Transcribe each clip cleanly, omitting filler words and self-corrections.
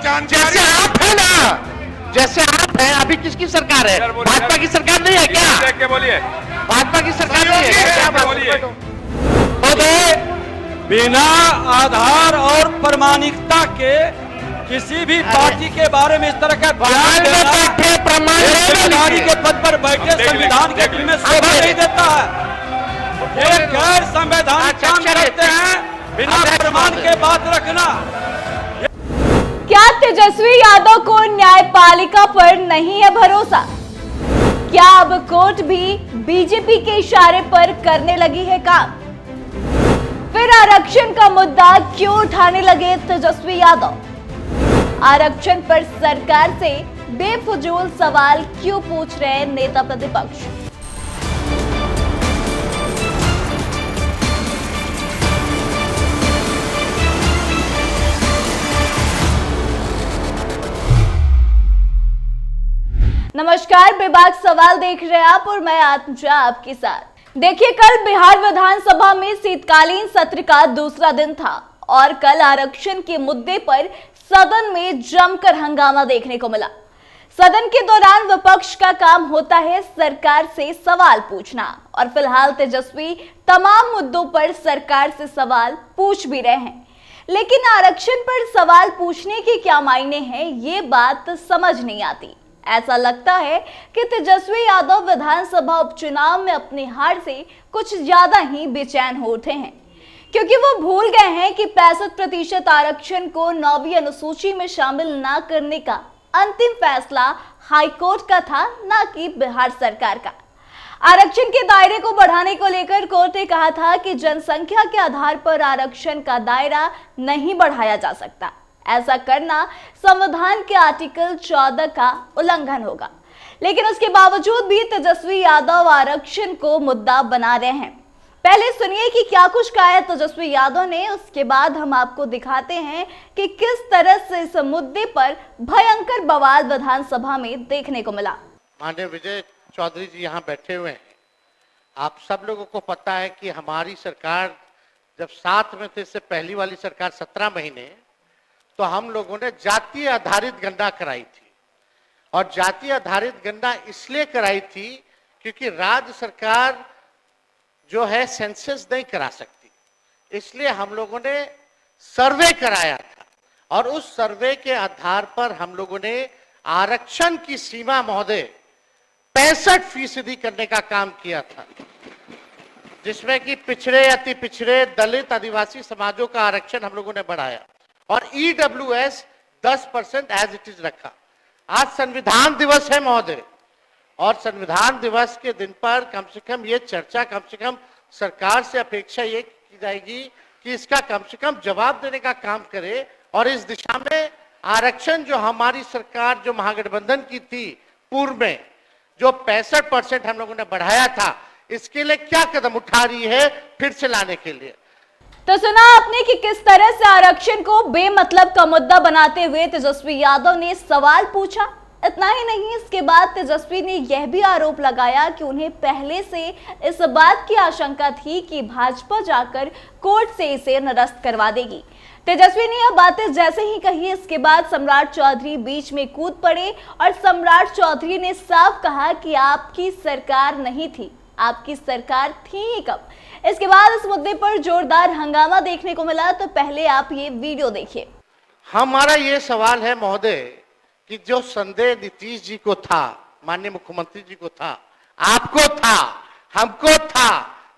जैसे आप है ना, जैसे आप हैं, अभी किसकी सरकार है? भाजपा की सरकार नहीं है क्या? बोलिए, भाजपा की सरकार नहीं है क्या? बोलिए। बिना आधार और प्रमाणिकता के किसी भी पार्टी के बारे में इस तरह का बयान देना जिम्मेदारी के पद पर बैठे संविधान के दिल में शोभा नहीं देता है। ये गैर संवैधानिक काम करते हैं, बिना प्रमाण के बात रखना। क्या तेजस्वी यादव को न्यायपालिका पर नहीं है भरोसा? क्या अब कोर्ट भी बीजेपी के इशारे पर करने लगी है काम? फिर आरक्षण का मुद्दा क्यों उठाने लगे तेजस्वी यादव? आरक्षण पर सरकार से बेफजूल सवाल क्यों पूछ रहे हैं नेता प्रतिपक्ष? नमस्कार, बेबाक सवाल देख रहे हैं आप और मैं आत्मजा आपके साथ। देखिए, कल बिहार विधानसभा में शीतकालीन सत्र का दूसरा दिन था और कल आरक्षण के मुद्दे पर सदन में जमकर हंगामा देखने को मिला। सदन के दौरान विपक्ष का काम होता है सरकार से सवाल पूछना और फिलहाल तेजस्वी तमाम मुद्दों पर सरकार से सवाल पूछ भी रहे हैं, लेकिन आरक्षण पर सवाल पूछने के क्या मायने हैं, ये बात समझ नहीं आती। ऐसा लगता है कि तेजस्वी यादव विधानसभा उपचुनाव में अपनी हार से कुछ ज्यादा ही बेचैन हो उठे हैं, क्योंकि वो भूल गए हैं कि 65% आरक्षण को 9वीं अनुसूची में शामिल ना करने का अंतिम फैसला हाईकोर्ट का था, ना कि बिहार सरकार का। आरक्षण के दायरे को बढ़ाने को लेकर कोर्ट ने कहा था कि जनसंख्या के आधार पर आरक्षण का दायरा नहीं बढ़ाया जा सकता। ऐसा करना संविधान के आर्टिकल 14 का उल्लंघन होगा, लेकिन उसके बावजूद भी तेजस्वी यादव आरक्षण को मुद्दा बना रहे हैं। पहले सुनिए कि क्या कुछ कहा है तेजस्वी यादव ने, उसके बाद हम आपको दिखाते हैं कि किस तरह से इस मुद्दे पर भयंकर बवाल विधानसभा में देखने को मिला। माननीय विजय चौधरी जी यहाँ बैठे हुए हैं। आप सब लोगों को पता है कि हमारी सरकार जब 7 में थे, इससे पहली वाली सरकार 17 महीने, तो हम लोगों ने जातीय आधारित गणना कराई थी। और जातीय आधारित गणना इसलिए कराई थी क्योंकि राज्य सरकार जो है सेंसस नहीं करा सकती, इसलिए हम लोगों ने सर्वे कराया था और उस सर्वे के आधार पर हम लोगों ने आरक्षण की सीमा महोदय 65% करने का काम किया था, जिसमें कि पिछड़े, अति पिछड़े, दलित, आदिवासी समाजों का आरक्षण हम लोगों ने बढ़ाया और EWS 10% एज इट इज रखा। आज संविधान दिवस है महोदय, और संविधान दिवस के दिन पर कम से कम ये चर्चा, कम से कम सरकार से अपेक्षा ये की जाएगी कि इसका कम से कम जवाब देने का काम करे और इस दिशा में आरक्षण जो हमारी सरकार, जो महागठबंधन की थी पूर्व में, जो 65% हम लोगों ने बढ़ाया था, इसके लिए क्या कदम उठा रही है फिर से लाने के लिए। तो सुना आपने कि किस तरह से आरक्षण को बेमतलब का मुद्दा बनाते हुए तेजस्वी यादव ने सवाल पूछा। इतना ही नहीं, इसके बाद तेजस्वी ने यह भी आरोप लगाया कि उन्हें पहले से इस बात की आशंका थी कि भाजपा जाकर कोर्ट से इसे निरस्त करवा देगी। तेजस्वी ने यह बातें जैसे ही कही, इसके बाद सम्राट चौधरी बीच में कूद पड़े और सम्राट चौधरी ने साफ कहा कि आपकी सरकार नहीं थी, आपकी सरकार थी ही कब। इसके बाद इस मुद्दे पर जोरदार हंगामा देखने को मिला। तो पहले आप ये वीडियो देखिए। हमारा ये सवाल है महोदय कि जो संदेह नीतीश जी को था, माननीय मुख्यमंत्री जी को था, आपको था, हमको था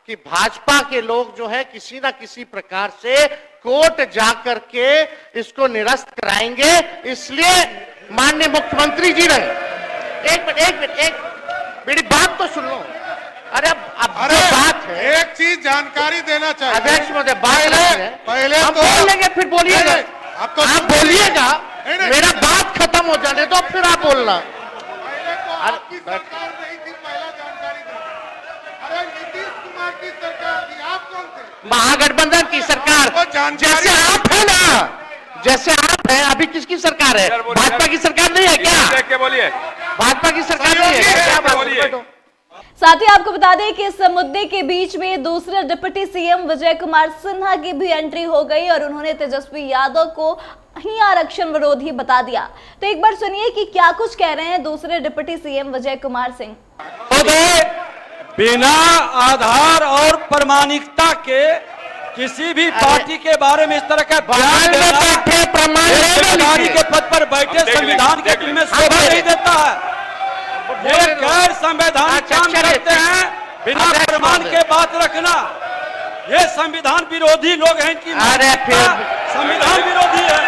कि भाजपा के लोग जो है किसी ना किसी प्रकार से कोर्ट जाकर के इसको निरस्त कराएंगे, इसलिए माननीय मुख्यमंत्री जी ने एक मेरी बात तो सुन लो। अरे बात है, एक चीज जानकारी देना चाहिए अध्यक्ष महोदय, पहले हम तो बोल लेंगे, फिर बोलिएगा। आप बोलिएगा, मेरा बात खत्म हो जाने दो, फिर आप बोलना। पहले तो आपकी सरकार नहीं थी, पहला जानकारी दें। अरे नीतीश कुमार की सरकार थी, आप कौन थे? महागठबंधन की सरकार। जैसे आप है ना, जैसे आप हैं, अभी किसकी सरकार है? भाजपा की सरकार नहीं है क्या? बोलिए, भाजपा की सरकार नहीं है क्या? बोलिए। साथ ही आपको बता दें कि इस मुद्दे के बीच में दूसरे डिप्टी सीएम विजय कुमार सिन्हा की भी एंट्री हो गई और उन्होंने तेजस्वी यादव को ही आरक्षण विरोधी बता दिया। तो एक बार सुनिए कि क्या कुछ कह रहे हैं दूसरे डिप्टी सीएम विजय कुमार सिंह। बिना आधार और प्रमाणिकता के किसी भी पार्टी के बारे में इस तरह का बयान देना जिम्मेदारी के पद पर बैठे संविधान के दिल में शोभा नहीं देता है। ये गैर संवैधानिक काम करते हैं, बिना प्रमाण के बात रखना। ये संविधान विरोधी लोग हैं, इनकी संविधान विरोधी है।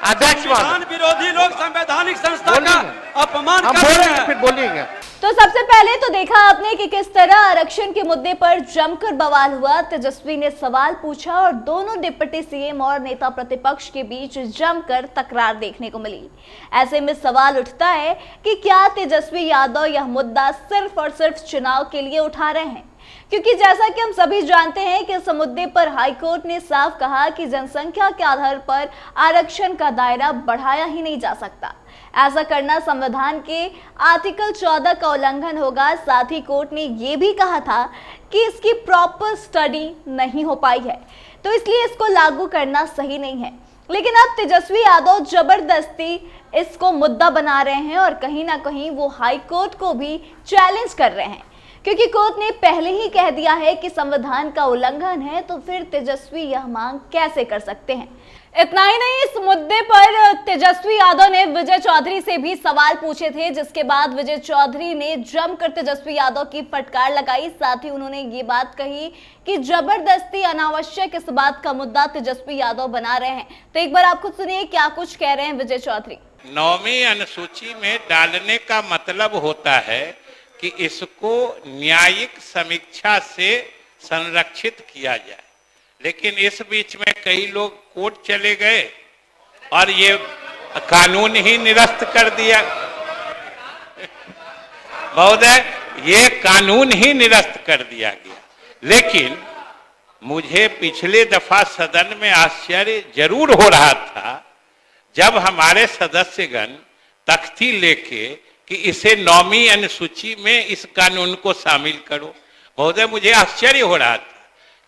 संविधान विरोधी लोग संवैधानिक संस्था का अपमान कर रहे हैं। फिर बोलिएगा। तो सबसे पहले तो देखा आपने कि किस तरह आरक्षण के मुद्दे पर जमकर बवाल हुआ। तेजस्वी ने सवाल पूछा और दोनों डिप्टी सीएम और नेता प्रतिपक्ष के बीच जमकर तकरार देखने को मिली। ऐसे में सवाल उठता है कि क्या तेजस्वी यादव यह मुद्दा सिर्फ और सिर्फ चुनाव के लिए उठा रहे हैं, क्योंकि जैसा कि हम सभी जानते हैं कि इस मुद्दे पर हाईकोर्ट ने साफ कहा कि जनसंख्या के आधार पर आरक्षण का दायरा बढ़ाया ही नहीं जा सकता। ऐसा करना संविधान के आर्टिकल 14 का उल्लंघन होगा। साथ ही कोर्ट ने यह भी कहा था कि इसकी प्रॉपर स्टडी नहीं हो पाई है, तो इसलिए इसको लागू करना सही नहीं है। लेकिन अब तेजस्वी यादव जबरदस्ती इसको मुद्दा बना रहे हैं और कहीं ना कहीं वो हाईकोर्ट को भी चैलेंज कर रहे हैं, क्योंकि कोर्ट ने पहले ही कह दिया है कि संविधान का उल्लंघन है, तो फिर तेजस्वी यह मांग कैसे कर सकते हैं। इतना ही नहीं, इस मुद्दे पर तेजस्वी यादव ने विजय चौधरी से भी सवाल पूछे थे, जिसके बाद विजय चौधरी ने जमकर तेजस्वी यादव की फटकार लगाई। साथ ही उन्होंने ये बात कही कि जबरदस्ती अनावश्यक इस बात का मुद्दा तेजस्वी यादव बना रहे हैं। तो एक बार आप खुद सुनिए क्या कुछ कह रहे हैं विजय चौधरी। 9वीं अनुसूची में डालने का मतलब होता है कि इसको न्यायिक समीक्षा से संरक्षित किया जाए, लेकिन इस बीच में कई लोग कोर्ट चले गए और ये कानून ही निरस्त कर दिया। महोदय, ये कानून ही निरस्त कर दिया गया। लेकिन मुझे पिछले दफा सदन में आश्चर्य जरूर हो रहा था जब हमारे सदस्यगण तख्ती लेके कि इसे 9वीं अनुसूची में इस कानून को शामिल करो। महोदय, मुझे आश्चर्य हो रहा था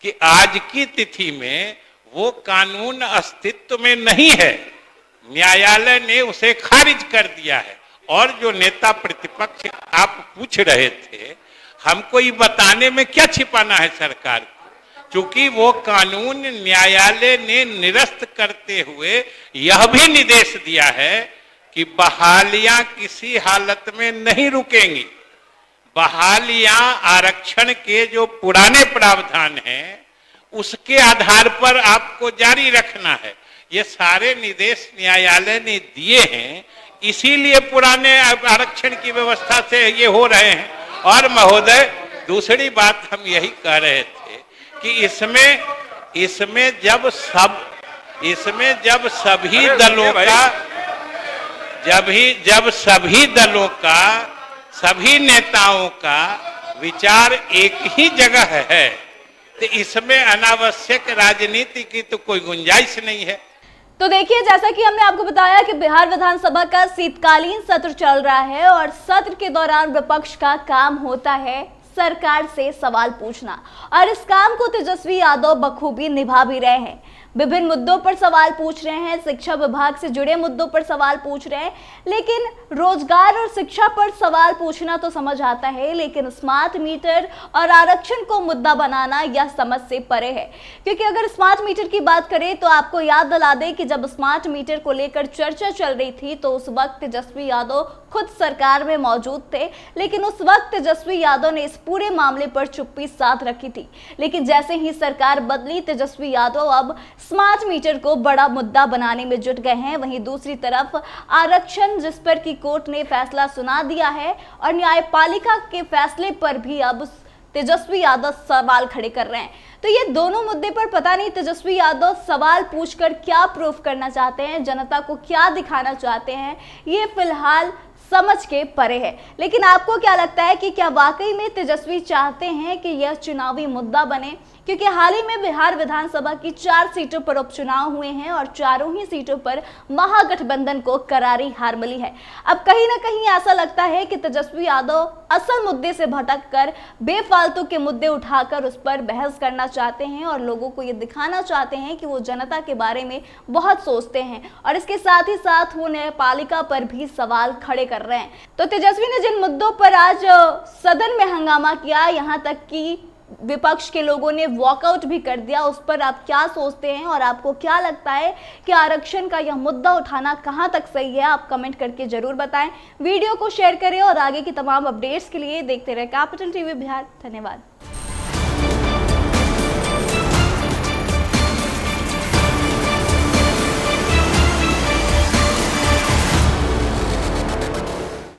कि आज की तिथि में वो कानून अस्तित्व में नहीं है, न्यायालय ने उसे खारिज कर दिया है। और जो नेता प्रतिपक्ष आप पूछ रहे थे, हमको ये बताने में क्या छिपाना है सरकार को, क्योंकि वो कानून न्यायालय ने निरस्त करते हुए यह भी निर्देश दिया है कि बहालियां किसी हालत में नहीं रुकेंगी। बहालियां आरक्षण के जो पुराने प्रावधान हैं उसके आधार पर आपको जारी रखना है। ये सारे निर्देश न्यायालय ने दिए हैं, इसीलिए पुराने आरक्षण की व्यवस्था से ये हो रहे हैं। और महोदय, दूसरी बात हम यही कह रहे थे कि इसमें जब सभी दलों का जब सभी दलों का, सभी नेताओं का विचार एक ही जगह है, तो इसमें अनावश्यक राजनीति की तो कोई गुंजाइश नहीं है। तो देखिए, जैसा कि हमने आपको बताया कि बिहार विधानसभा का शीतकालीन सत्र चल रहा है और सत्र के दौरान विपक्ष का काम होता है सरकार से सवाल पूछना, और इस काम को तेजस्वी यादव बखूबी निभा भी रहे हैं। विभिन्न मुद्दों पर सवाल पूछ रहे हैं, शिक्षा विभाग से जुड़े मुद्दों पर सवाल पूछ रहे हैं, लेकिन रोजगार और शिक्षा पर सवाल पूछना तो समझ आता है, लेकिन स्मार्ट मीटर और आरक्षण को मुद्दा बनाना यह समझ से परे है। क्योंकि अगर स्मार्ट मीटर की बात करें तो आपको याद दिला दें कि जब स्मार्ट मीटर को लेकर चर्चा चल रही थी तो उस वक्त तेजस्वी यादव खुद सरकार में मौजूद थे, लेकिन उस वक्त तेजस्वी यादव ने इस पूरे मामले पर चुप्पी साध रखी थी। लेकिन जैसे ही सरकार बदली, तेजस्वी यादव अब स्मार्ट मीटर को बड़ा मुद्दा बनाने में जुट गए हैं। वहीं दूसरी तरफ आरक्षण, जिस पर की कोर्ट ने फैसला सुना दिया है, और न्यायपालिका के फैसले पर भी अब तेजस्वी यादव सवाल खड़े कर रहे हैं। तो ये दोनों मुद्दे पर पता नहीं तेजस्वी यादव सवाल पूछकर क्या प्रूफ करना चाहते हैं, जनता को क्या दिखाना चाहते हैं, ये फिलहाल समझ के परे है। लेकिन आपको क्या लगता है कि क्या वाकई में तेजस्वी चाहते हैं कि यह चुनावी मुद्दा बने, क्योंकि हाल ही में बिहार विधानसभा की 4 सीटों पर उपचुनाव हुए हैं और चारों ही सीटों पर महागठबंधन को करारी हार मिली है। अब कहीं ना कहीं ऐसा लगता है कि तेजस्वी यादव असल मुद्दे से भटककर बेफालतू के मुद्दे उठाकर उस पर बहस करना चाहते हैं और लोगों को ये दिखाना चाहते हैं कि वो जनता के बारे में बहुत सोचते हैं और इसके साथ ही साथ वो न्यायपालिका पर भी सवाल खड़े कर रहे हैं। तो तेजस्वी ने जिन मुद्दों पर आज सदन में हंगामा किया, यहाँ तक कि विपक्ष के लोगों ने वॉकआउट भी कर दिया, उस पर आप क्या सोचते हैं और आपको क्या लगता है कि आरक्षण का यह मुद्दा उठाना कहां तक सही है? आप कमेंट करके जरूर बताएं। वीडियो को शेयर करें और आगे की तमाम अपडेट्स के लिए देखते रहे कैपिटल टीवी बिहार। धन्यवाद।